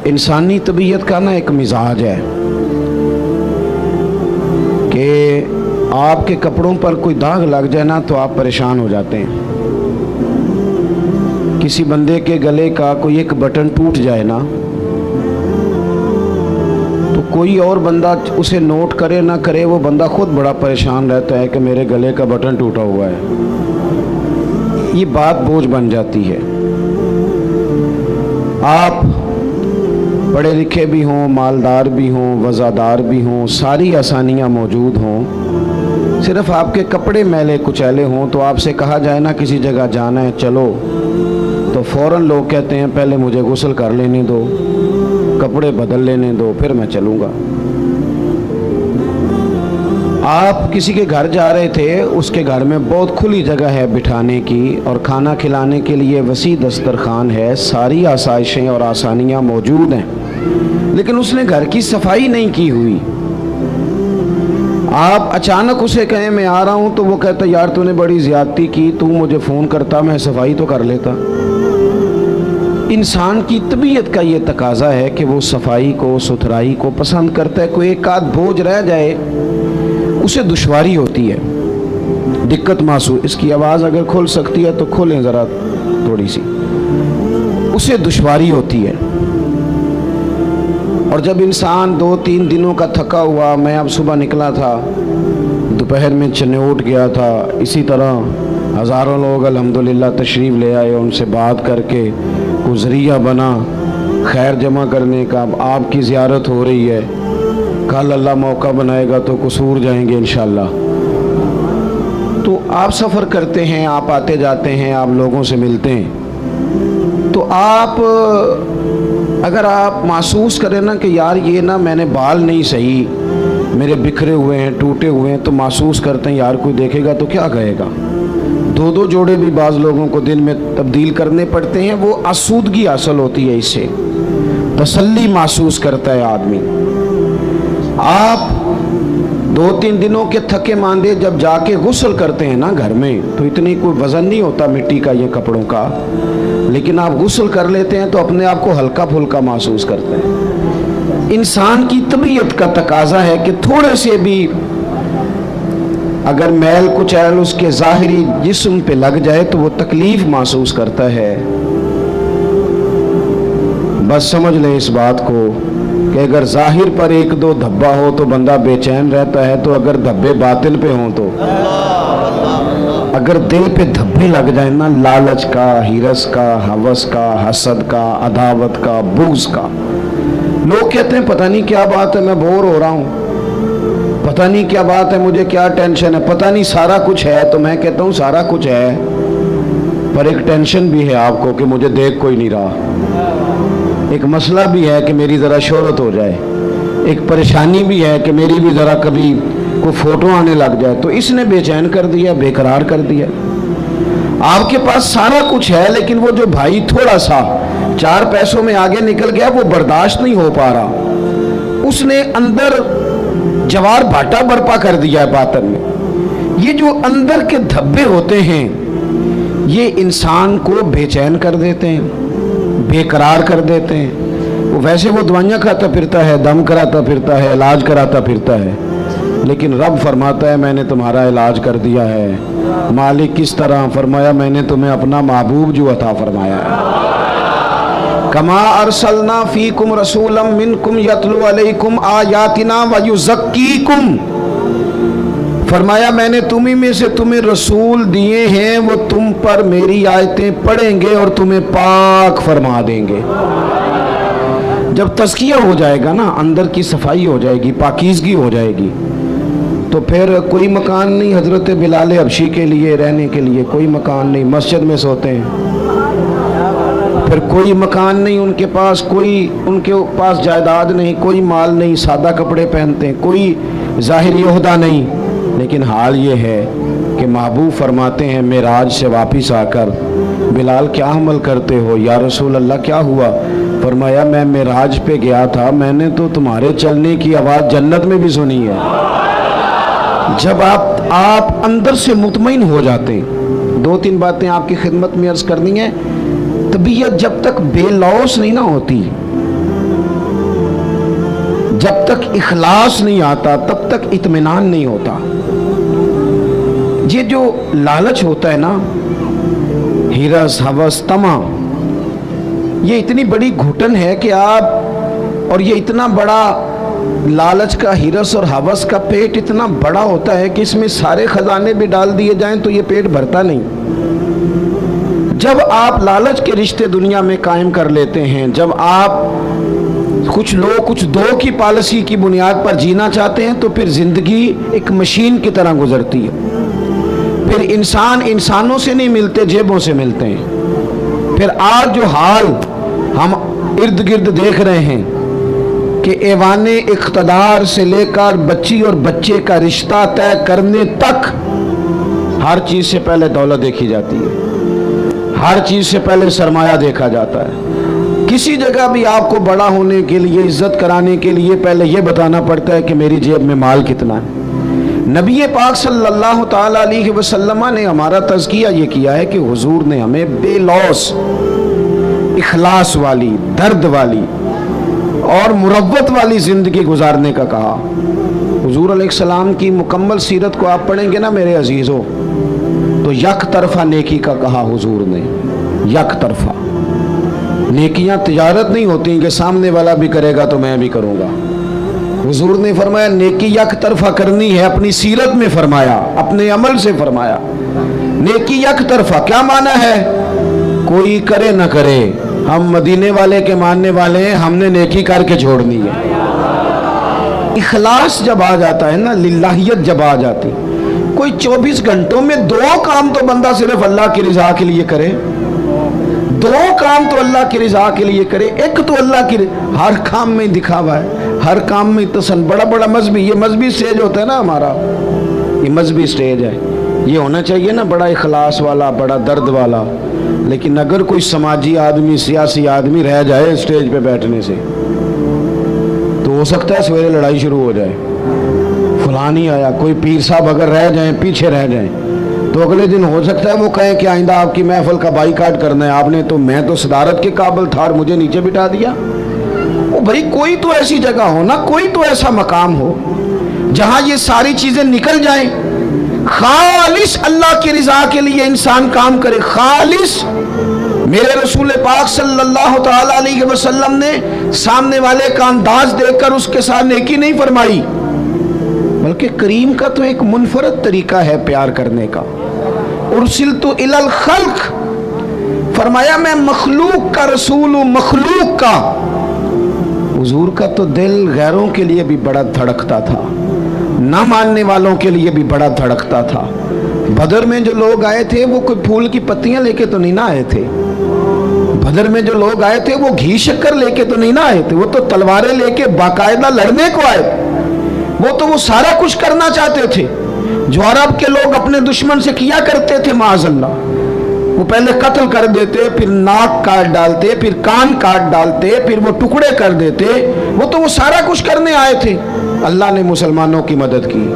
انسانی طبیعت کا نا ایک مزاج ہے کہ آپ کے کپڑوں پر کوئی داغ لگ جائے نا تو آپ پریشان ہو جاتے ہیں. کسی بندے کے گلے کا کوئی ایک بٹن ٹوٹ جائے نا تو کوئی اور بندہ اسے نوٹ کرے نہ کرے، وہ بندہ خود بڑا پریشان رہتا ہے کہ میرے گلے کا بٹن ٹوٹا ہوا ہے. یہ بات بوجھ بن جاتی ہے. آپ پڑھے لکھے بھی ہوں، مالدار بھی ہوں، وزادار بھی ہوں، ساری آسانیاں موجود ہوں، صرف آپ کے کپڑے میلے کچیلے ہوں تو آپ سے کہا جائے نا کسی جگہ جانا ہے چلو، تو فوراً لوگ کہتے ہیں پہلے مجھے غسل کر لینے دو، کپڑے بدل لینے دو، پھر میں چلوں گا. آپ کسی کے گھر جا رہے تھے، اس کے گھر میں بہت کھلی جگہ ہے بٹھانے کی اور کھانا کھلانے کے لیے وسیع دسترخوان ہے، ساری آسائشیں اور آسانیاں موجود ہیں، لیکن اس نے گھر کی صفائی نہیں کی ہوئی. آپ اچانک اسے کہیں میں آ رہا ہوں تو وہ کہتا یار تو نے بڑی زیادتی کی، تو مجھے فون کرتا میں صفائی تو کر لیتا. انسان کی طبیعت کا یہ تقاضا ہے کہ وہ صفائی کو، ستھرائی کو پسند کرتا ہے. کوئی ایک آدھ بوجھ رہ جائے اسے دشواری ہوتی ہے، دقت محسوس. اس کی آواز اگر کھل سکتی ہے تو کھولیں ذرا تھوڑی سی. اسے دشواری ہوتی ہے. اور جب انسان 2-3 دنوں کا تھکا ہوا، میں اب صبح نکلا تھا، دوپہر میں چنوٹ گیا تھا، اسی طرح ہزاروں لوگ الحمدللہ تشریف لے آئے، ان سے بات کر کے کوئی ذریعہ بنا خیر جمع کرنے کا. اب آپ کی زیارت ہو رہی ہے، کل اللہ موقع بنائے گا تو قصور جائیں گے انشاءاللہ. تو آپ سفر کرتے ہیں، آپ آتے جاتے ہیں، آپ لوگوں سے ملتے ہیں، تو آپ اگر آپ محسوس کریں نا کہ یار یہ نا میں نے بال نہیں صحیح، میرے بکھرے ہوئے ہیں، ٹوٹے ہوئے ہیں، تو محسوس کرتے ہیں یار کوئی دیکھے گا تو کیا کہے گا. 2 جوڑے بھی بعض لوگوں کو دن میں تبدیل کرنے پڑتے ہیں. وہ آسودگی حاصل ہوتی ہے، اس سے تسلی محسوس کرتا ہے آدمی. آپ 2-3 دنوں کے تھکے ماندے جب جا کے غسل کرتے ہیں نا گھر میں تو اتنی کوئی وزن نہیں ہوتا مٹی کا یہ کپڑوں کا، لیکن آپ غسل کر لیتے ہیں تو اپنے آپ کو ہلکا پھلکا محسوس کرتے ہیں. انسان کی طبیعت کا تقاضا ہے کہ تھوڑے سے بھی اگر میل کچیل اس کے ظاہری جسم پہ لگ جائے تو وہ تکلیف محسوس کرتا ہے. بس سمجھ لیں اس بات کو کہ اگر ظاہر پر 1-2 دھبا ہو تو بندہ بے چین رہتا ہے، تو اگر دھبے باطن پہ ہوں تو اگر دل پہ دھبے لگ جائیں نا، لالچ کا، ہرس کا، ہوس کا، حسد کا، عداوت کا، بغض کا، لوگ کہتے ہیں پتہ نہیں کیا بات ہے میں بور ہو رہا ہوں، پتہ نہیں کیا بات ہے مجھے کیا ٹینشن ہے، پتہ نہیں سارا کچھ ہے. تو میں کہتا ہوں سارا کچھ ہے پر ایک ٹینشن بھی ہے آپ کو کہ مجھے دیکھ کوئی نہیں رہا، ایک مسئلہ بھی ہے کہ میری ذرا شہرت ہو جائے، ایک پریشانی بھی ہے کہ میری بھی ذرا کبھی کوئی فوٹو آنے لگ جائے. تو اس نے بے چین کر دیا، بے قرار کر دیا. آپ کے پاس سارا کچھ ہے لیکن وہ جو بھائی تھوڑا سا 4 پیسوں میں آگے نکل گیا وہ برداشت نہیں ہو پا رہا، اس نے اندر جوار بھاٹا برپا کر دیا ہے باطن میں. یہ جو اندر کے دھبے ہوتے ہیں یہ انسان کو بے چین کر دیتے ہیں، بے قرار کر دیتے ہیں. ویسے وہ دوائیاں کھاتا پھرتا ہے، دم کراتا پھرتا ہے، علاج کراتا پھرتا ہے، لیکن رب فرماتا ہے میں نے تمہارا علاج کر دیا ہے. مالک کس طرح؟ فرمایا میں نے تمہیں اپنا محبوب جو عطا فرمایا ہے. کما ارسلنا فیکم رسولا منکم یتلو علیکم آیاتنا ویزکیکم. فرمایا میں نے تمہیں میں سے تمہیں رسول دیے ہیں، وہ تم پر میری آیتیں پڑھیں گے اور تمہیں پاک فرما دیں گے. جب تزکیہ ہو جائے گا نا، اندر کی صفائی ہو جائے گی، پاکیزگی ہو جائے گی، تو پھر کوئی مکان نہیں حضرت بلال حبشی کے لیے رہنے کے لیے، کوئی مکان نہیں، مسجد میں سوتے ہیں. پھر کوئی مکان نہیں ان کے پاس، کوئی ان کے پاس جائیداد نہیں، کوئی مال نہیں، سادہ کپڑے پہنتے ہیں، کوئی ظاہری عہدہ نہیں. لیکن حال یہ ہے کہ محبوب فرماتے ہیں معراج سے واپس آ کر بلال کیا عمل کرتے ہو؟ یا رسول اللہ کیا ہوا؟ فرمایا میں معراج پہ گیا تھا، میں نے تو تمہارے چلنے کی آواز جنت میں بھی سنی ہے. جب آپ اندر سے مطمئن ہو جاتے ہیں. 2-3 باتیں آپ کی خدمت میں عرض کرنی ہے. طبیعت جب تک بے لوث نہیں نہ ہوتی، تک اخلاص نہیں آتا تب تک اطمینان نہیں ہوتا. یہ جو لالچ ہوتا ہے نا، ہرس ہوس طمع، یہ اتنی بڑی گھٹن ہے کہ آپ، اور یہ اتنا بڑا لالچ کا، ہرس اور ہوس کا پیٹ اتنا بڑا ہوتا ہے کہ اس میں سارے خزانے بھی ڈال دیے جائیں تو یہ پیٹ بھرتا نہیں. جب آپ لالچ کے رشتے دنیا میں قائم کر لیتے ہیں، جب آپ کچھ لوگ کچھ دو کی پالیسی کی بنیاد پر جینا چاہتے ہیں تو پھر زندگی ایک مشین کی طرح گزرتی ہے. پھر انسان انسانوں سے نہیں ملتے، جیبوں سے ملتے ہیں. پھر آج جو حال ہم ارد گرد دیکھ رہے ہیں کہ ایوان اقتدار سے لے کر بچی اور بچے کا رشتہ طے کرنے تک ہر چیز سے پہلے دولت دیکھی جاتی ہے، ہر چیز سے پہلے سرمایہ دیکھا جاتا ہے. کسی جگہ بھی آپ کو بڑا ہونے کے لیے، عزت کرانے کے لیے پہلے یہ بتانا پڑتا ہے کہ میری جیب میں مال کتنا ہے. نبی پاک صلی اللہ تعالی علیہ وسلم نے ہمارا تزکیہ یہ کیا ہے کہ حضور نے ہمیں بے لوث، اخلاص والی، درد والی اور مروت والی زندگی گزارنے کا کہا. حضور علیہ السلام کی مکمل سیرت کو آپ پڑھیں گے نا میرے عزیزوں، تو یک طرفہ نیکی کا کہا حضور نے. یک طرفہ نیکیاں تجارت نہیں ہوتی کہ سامنے والا بھی کرے گا تو میں بھی کروں گا. حضور نے فرمایا نیکی یک طرفہ کرنی ہے. اپنی سیرت میں فرمایا، اپنے عمل سے فرمایا. نیکی یک طرفہ کیا معنی ہے؟ کوئی کرے نہ کرے، ہم مدینے والے کے ماننے والے ہیں، ہم نے نیکی کر کے چھوڑنی ہے. اخلاص جب آ جاتا ہے نا، للہیت جب آ جاتی، کوئی 24 گھنٹوں میں 2 کام تو بندہ صرف اللہ کی رضا کے لیے کرے. 2 کام تو اللہ کی رضا کے لیے کرے. ایک تو اللہ کی ہر کام میں دکھاوا ہے، ہر کام میں تسن. بڑا بڑا مذہبی، یہ مذہبی سٹیج ہوتا ہے نا ہمارا، یہ مذہبی سٹیج ہے. یہ ہونا چاہیے نا بڑا اخلاص والا، بڑا درد والا. لیکن اگر کوئی سماجی آدمی، سیاسی آدمی رہ جائے سٹیج پہ بیٹھنے سے، تو ہو سکتا ہے سویرے لڑائی شروع ہو جائے. فلانی آیا، کوئی پیر صاحب اگر رہ جائیں، پیچھے رہ جائیں، تو اگلے دن ہو سکتا ہے وہ کہیں کہ آئندہ آپ کی محفل کا بائیکاٹ کرنا ہے. آپ نے تو، میں تو صدارت کے قابل تھا اور مجھے نیچے بٹھا دیا. وہ بھائی کوئی تو ایسی جگہ ہو نا، کوئی تو ایسا مقام ہو جہاں یہ ساری چیزیں نکل جائیں. خالص اللہ کی رضا کے لیے انسان کام کرے. خالص. میرے رسول پاک صلی اللہ تعالی علیہ وسلم نے سامنے والے کا انداز دیکھ کر اس کے ساتھ نیکی نہیں فرمائی، بلکہ کریم کا تو ایک منفرد طریقہ ہے پیار کرنے کا. ارسلت الی الخلق، فرمایا میں مخلوق کا رسول ہوں، مخلوق کا. حضور کا تو دل غیروں کے لیے بھی بڑا دھڑکتا تھا، نہ ماننے والوں کے لیے بھی بڑا دھڑکتا تھا. بدر میں جو لوگ آئے تھے وہ کوئی پھول کی پتیاں لے کے تو نہیں نہ آئے تھے. بدر میں جو لوگ آئے تھے وہ گھی شکر لے کے تو نہیں نہ آئے تھے، وہ تو تلواریں لے کے باقاعدہ لڑنے کو آئے تھے. وہ تو وہ سارا کچھ کرنا چاہتے تھے جو عرب کے لوگ اپنے دشمن سے کیا کرتے تھے. معاذ اللہ، وہ پہلے قتل کر دیتے، پھر ناک کاٹ ڈالتے، پھر کان کاٹ ڈالتے، پھر وہ ٹکڑے کر دیتے. وہ تو وہ سارا کچھ کرنے آئے تھے. اللہ نے مسلمانوں کی مدد کی.